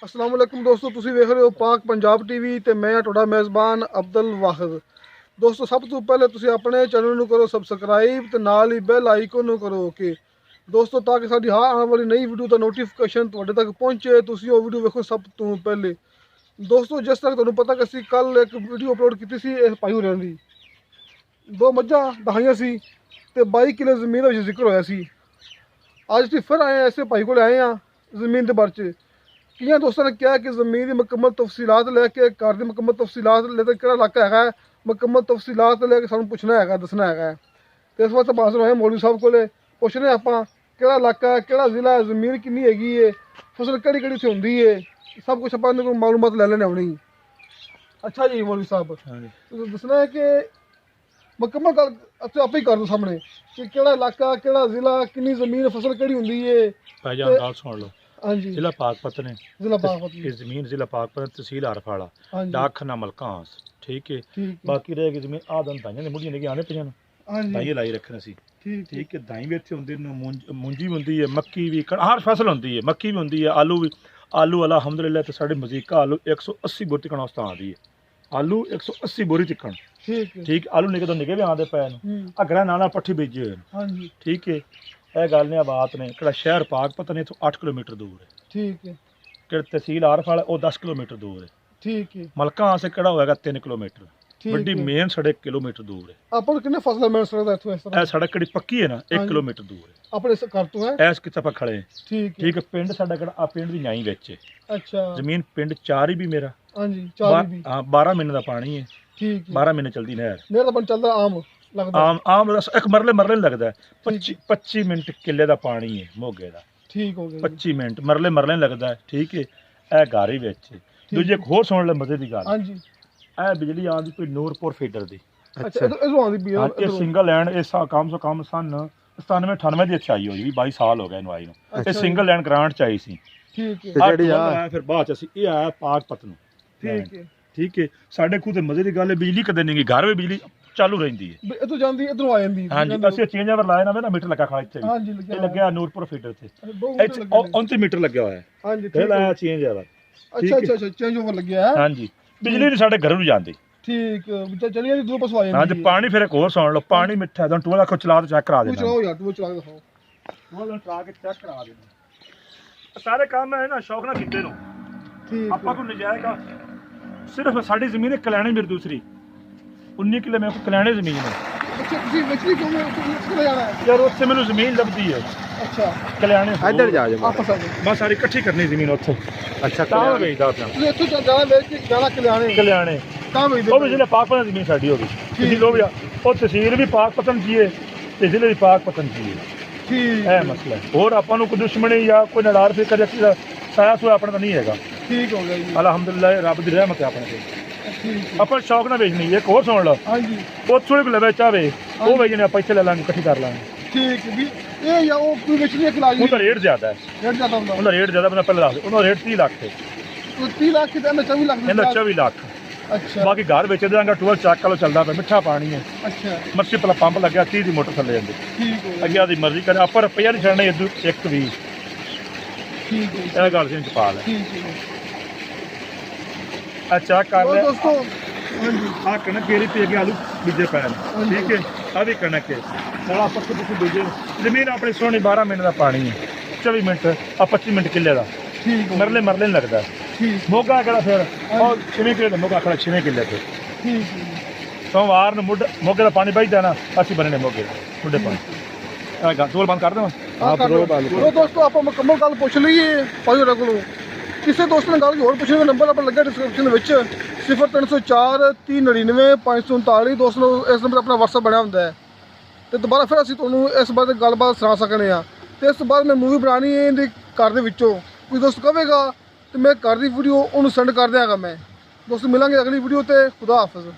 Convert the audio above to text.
अस्सलाम वालेकुम दोस्तों, तुसी वेख रहे हो पाक पंजाब टीवी ते मैं तुहाडा मेज़बान अब्दुल वाहिद। दोस्तों सब तो पहले तुसी अपने चैनल नूं करो सबसक्राइब ते नाल ही बैल आइकन नूं करो ओके दोस्तों, ताकि साडी हर आने वाली नई वीडियो का नोटिफिकेशन तुहाडे तक पहुँचे। तुसी वो वीडियो वेखो सब तो पहले। दोस्तों जिस तरह तुहानूं पता कि असीं कल एक वीडियो अपलोड की सी इस भाई होरां दी, 2 मझां दहाइयां सी ते 22 किलो जमीन का जिक्र होया सी। अज असीं फिर आए ऐसे भाई को आए हैं जमीन के बारे च। किया दोस्तों ने क्या कि ज़मीन की मुकम्मल तफसीलात लैके घर की मुकम्मल तफसीलात लेते कि इलाका है मुकम्मल तफसीलात लैके सानू पुछना है दसना है। तो इस वास्ते पास आए मौलवी साहब को पुछने आप कि इलाका है कि जिला है जमीन कितनी हैगी है फसल कड़ी कड़ी इतने होंगी है सब कुछ आप मालूमात ले लेने आनी। अच्छा जी मौलवी साहब तो दसना है कि मुकम्मल गल आप ही कर दो सामने कि केड़ा इलाका केड़ा जिला कितनी जमीन फसल कड़ी होंगी है। भाईजान गल सुन लो। हाँ जी जिला पाकपत ने जिला पाकपत जमीन जिला पाकपत तहसील हरफाड़ा हाँ जी डाकखाना मलकांस ठीक है। बाकी रहेगी जमीन आदन दाइयां ने मुड़ियां ने आने पे हाँ जी दाइयां लाई रखना सी ठीक है। दाई भी इत्थे हुंदे ने मुंजी भी हुंदी है मक्की भी हर फसल हुंदी है मक्की भी हुंदी है आलू भी। आलू अलहमदुलिल्लाह तो साढ़े मजीका आलू 180 बोरी तिकन औसत आंदी है। आलू 180 बोरी तिकन ठीक आलू निके तो निके भी आंदे पे अगड़ा नाना पट्ठी बीजे हुए हाँ जी ठीक है। यह गल ने बात ने कि शहर पाकपत ने इथों 8 किलोमीटर दूर है ठीक है कि तहसील आरफाल वो 10 किलोमीटर दूर है ठीक है मलका से किहड़ा होएगा 3 किलोमीटर बड़ी मेन सड़क किलोमीटर दूर है। अपन कितने फासला मिल सकता है इथों इस तरह यह सड़क किहड़ी पक्की है ना 1 किलोमीटर दूर है अपने इस घर तो है इस किते खड़े हैं ठीक है। पिंड साडा किहड़ा आ पिंड दी न्याई विच है अच्छा जमीन पिंड 4 ही भी मेरा हाँ जी 4 भी हाँ 12 महीने का पानी है ठीक है 12 महीने चलती नहर मेरा तो चलता आम लगदा आम एक मरले मरले नहीं लगता है 25 मिनट किले का पानी है मोगे का ठीक हो गया 25 मिनट मरले मरले नहीं लगता है ठीक है। यह गारी विच दूजे एक होर सुन ले मजे की गल हाँ जी यह बिजली आंदी कोई नूरपुर फीडर दी अच्छा इधरों आंदी भी ये सिंगल लैंड इस कम से कम सन 97-98 की अच्छाई होई 22 साल हो गए इनू आई नू ये सिंगल लैंड ग्रांट चाहिए सी ठीक है फिर बाद च ये आया पाकपत नू ठीक है। साडे खूह ते मजे की गल है बिजली कदे नहीं घर में बिजली चालू रहिंदी है इधर जांदी इधरों आ जांदी हाँ जी असि चेंज ओवर लाया ना मीटर लगा खड़ा इत्थे हाँ जी ये लग्या नूरपुर फीडर ते 29 मीटर लग्या होया है हाँ जी फिर लाया चेंज ओवर अच्छा अच्छा अच्छा चेंज ओवर लग गया है हाँ जी बिजली नहीं साडे घर नू जांदी ठीक चलिए जी दूर पासों आ हाँ जांदी ते पानी फिर एक होर सुन लो पानी मिठा है टूला को चला चेक करा देना चलाओ यार तू चला के दिखाओ वो चला के चेक करा देना सारे काम है ना शौक ना कीते नो ठीक आपा को नजायज का सिर्फ साड़ी जमीन है कल्याणी मेरी दूसरी 19 किलो मेरे को कल्याणी जमीन है। अच्छा ਤੁਸੀਂ ਵਿਚਲੀ ਕਿਉਂ ਕਿੱਥੇ ਜਾਣਾ ਹੈ यार उससे मैंने जमीन लभदी है अच्छा कल्याणी इधर जा जाओ आपस आ जाओ बस सारी इकट्ठी करनी जमीन उत्थे अच्छा ਤਾਂ ਵੇਚਦਾ ਪਿਆ ਤੁਸੀਂ ਇੱਥੋਂ ਜਾਣਾ ਵੇਚ ਕੇ ਜਾਣਾ ਕਲਿਆਣੇ ਕਲਿਆਣੇ ਤਾਂ ਵੇਚਦੇ ਉਹ ਵੀ ਜ਼ਿਲ੍ਹਾ ਪਾਕਪਤਨ ਜ਼ਮੀਨ ਸਾਡੀ ਹੋ ਗਈ ਤੁਸੀਂ ਲੋਕ ਆ ਉਹ ਤਹਿਸੀਲ ਵੀ ਪਾਕਪਤਨ ਜੀ ਹੈ ਤੇ ਜ਼ਿਲ੍ਹੇ ਵੀ ਪਾਕਪਤਨ ਜੀ ਹੈ ਠੀਕ ਇਹ ਮਸਲਾ ਹੈ। ਹੋਰ ਆਪਾਂ ਨੂੰ ਕੋਈ ਦੁਸ਼ਮਣੀ ਜਾਂ ਕੋਈ ਨਲਾਰ ਫਿਕਰ ਜਾਂ ਸਾਇਆ ਸੋਇਆ ਆਪਣਾ ਤਾਂ ਨਹੀਂ ਹੈਗਾ ਠੀਕ ਹੋ ਗਿਆ ਜੀ ਅਲਹਮਦੁਲਿਲਾ ਰੱਬ ਦੀ ਰਹਿਮਤ ਹੈ ਆਪਣੇ ਤੇ ਠੀਕ ਆਪਾਂ ਸ਼ੌਕ ਨਾਲ ਵੇਚਣੀ ਇੱਕ ਹੋਰ ਸੁਣ ਲਓ ਹਾਂਜੀ ਉੱਥੋਂ ਹੀ ਲਵੇ ਚਾਵੇ ਉਹ ਵੇਚਣੇ ਆਪਾਂ ਇੱਥੇ ਲੈ ਲਾਂਗੇ ਇਕੱਠੀ ਕਰ ਲਾਂਗੇ ਠੀਕ ਵੀ ਇਹ ਜਾਂ ਉਹ ਕੋਈ ਵਿਚਲੀ ਖਿਲਾਜੀ ਉਹਦਾ ਰੇਟ ਜ਼ਿਆਦਾ ਹੈ ਰੇਟ ਜ਼ਿਆਦਾ ਹੁੰਦਾ ਉਹਦਾ ਰੇਟ ਜ਼ਿਆਦਾ ਬੰਦਾ ਪਹਿਲਾਂ ਦੱਸ ਦਿਓ। ਉਹਦਾ ਰੇਟ 30 ਲੱਖ ਹੈ 30 ਲੱਖ ਕਿਤੇ ਮੈਂ 24 ਲੱਖ ਇਹਦਾ 24 ਲੱਖ ਅੱਛਾ ਬਾਕੀ ਘਰ ਵੇਚ ਦਿਆਂਗਾ ਟੂਲ ਚੱਕ ਲੋ ਚੱਲਦਾ ਪਿਆ ਮਿੱਠਾ ਪਾਣੀ ਹੈ ਅੱਛਾ ਮਰਸੀ ਪਲਾ ਪੰਪ ਲੱਗਿਆ 30 ਦੀ ਮੋਟਰ ਥੱਲੇ ਜਾਂਦੀ ਠੀਕ ਹੋ ਗਿਆ ਅੱਗੇ ਆਦੀ ਮਰਜ਼ੀ ਕਰੇ ਆਪਾਂ ਰੁਪਈਆ ਨਹੀਂ ਛੱਡਣਾ ਇਦੋਂ ਇੱਕ ਵੀ ਠੀਕ ਹੈ ਇਹ ਗੱਲ ਸੀ ਚ ਪਾ ਲੈ ਠੀਕ ਹੈ ਅੱਛਾ ਕਰ ਉਹ ਲੈ ਦੋਸਤੋ ਹਾਂਜੀ ਆ ਕਣਕ ਕੇਰੀ ਪੀ ਕੇ ਆਲੂ ਬੀਜੇ ਪੈਣ ਠੀਕ ਹੈ ਆ ਵੀ ਕਣਕ ਹੈ ਸਾਲਾ ਪੱਕੇ ਪੱਕੇ ਬੀਜੇ ਜ਼ਮੀਨ ਆਪਣੀ ਸੋਹਣੀ 12 ਮਿੰਟ ਦਾ ਪਾਣੀ ਹੈ 24 ਮਿੰਟ ਆ 25 ਮਿੰਟ ਕਿੱਲੇ ਦਾ ਠੀਕ ਮਰਲੇ ਮਰਲੇ ਨਹੀਂ ਲੱਗਦਾ ਠੀਕ ਮੋਗਾ ਕਿਹੜਾ ਫਿਰ ਉਹ 6 ਕਿੱਲੇ ਦਾ ਮੋਗਾ ਖੜਾ 6 ਕਿੱਲੇ ਤੇ ਠੀਕ ਸੋਮਵਾਰ ਨੂੰ ਮੋਗੇ ਦਾ ਪਾਣੀ ਵਜਦਾ ਨਾ ਅਸੀਂ ਬਣਨੇ ਮੋਗੇ ਮੁੱਢੇ ਪਾਣੀ ਆ ਗਾ ਦੋਲ ਬੰਦ ਕਰ ਦੇਵਾਂ ਉਹ ਦੋਸਤੋ ਆਪਾਂ ਮੁਕੰਮਲ ਗੱਲ ਪੁੱਛ ਲਈਏ ਭਾਈ ਹੋਰਾਂ ਕੋਲੋਂ ਕਿਸੇ ਦੋਸਤ ਨੇ ਗੱਲ ਹੋਰ ਪੁੱਛਣ ਦਾ ਨੰਬਰ ਆਪਾਂ ਲੱਗਾ ਡਿਸਕ੍ਰਿਪਸ਼ਨ ਦੇ ਵਿੱਚ 0304 399 539 ਦੋਸਤ ਨੂੰ ਇਸ ਨੰਬਰ ਆਪਣਾ WhatsApp ਬਣਿਆ ਹੁੰਦਾ ਹੈ ਤੇ ਦੁਬਾਰਾ ਫਿਰ ਅਸੀਂ ਤੁਹਾਨੂੰ ਇਸ ਬਾਰੇ ਗੱਲਬਾਤ ਸੁਣਾ ਸਕਨੇ ਆ ਤੇ ਇਸ ਤੋਂ ਬਾਅਦ ਮੈਂ ਮੂਵੀ ਬਣਾਉਣੀ ਹੈ ਇਹਦੇ ਘਰ ਦੇ ਵਿੱਚੋਂ ਕੋਈ ਦੋਸਤ ਕਹੇਗਾ ਤੇ ਮੈਂ ਘਰ ਦੀ ਵੀਡੀਓ ਉਹਨੂੰ ਸੈਂਡ ਕਰ ਦਿਆਂਗਾ ਮੈਂ ਦੋਸਤ ਮਿਲਾਂਗੇ ਅਗਲੀ ਵੀਡੀਓ ਤੇ ਖੁਦਾ ਹਾਫਿਜ਼।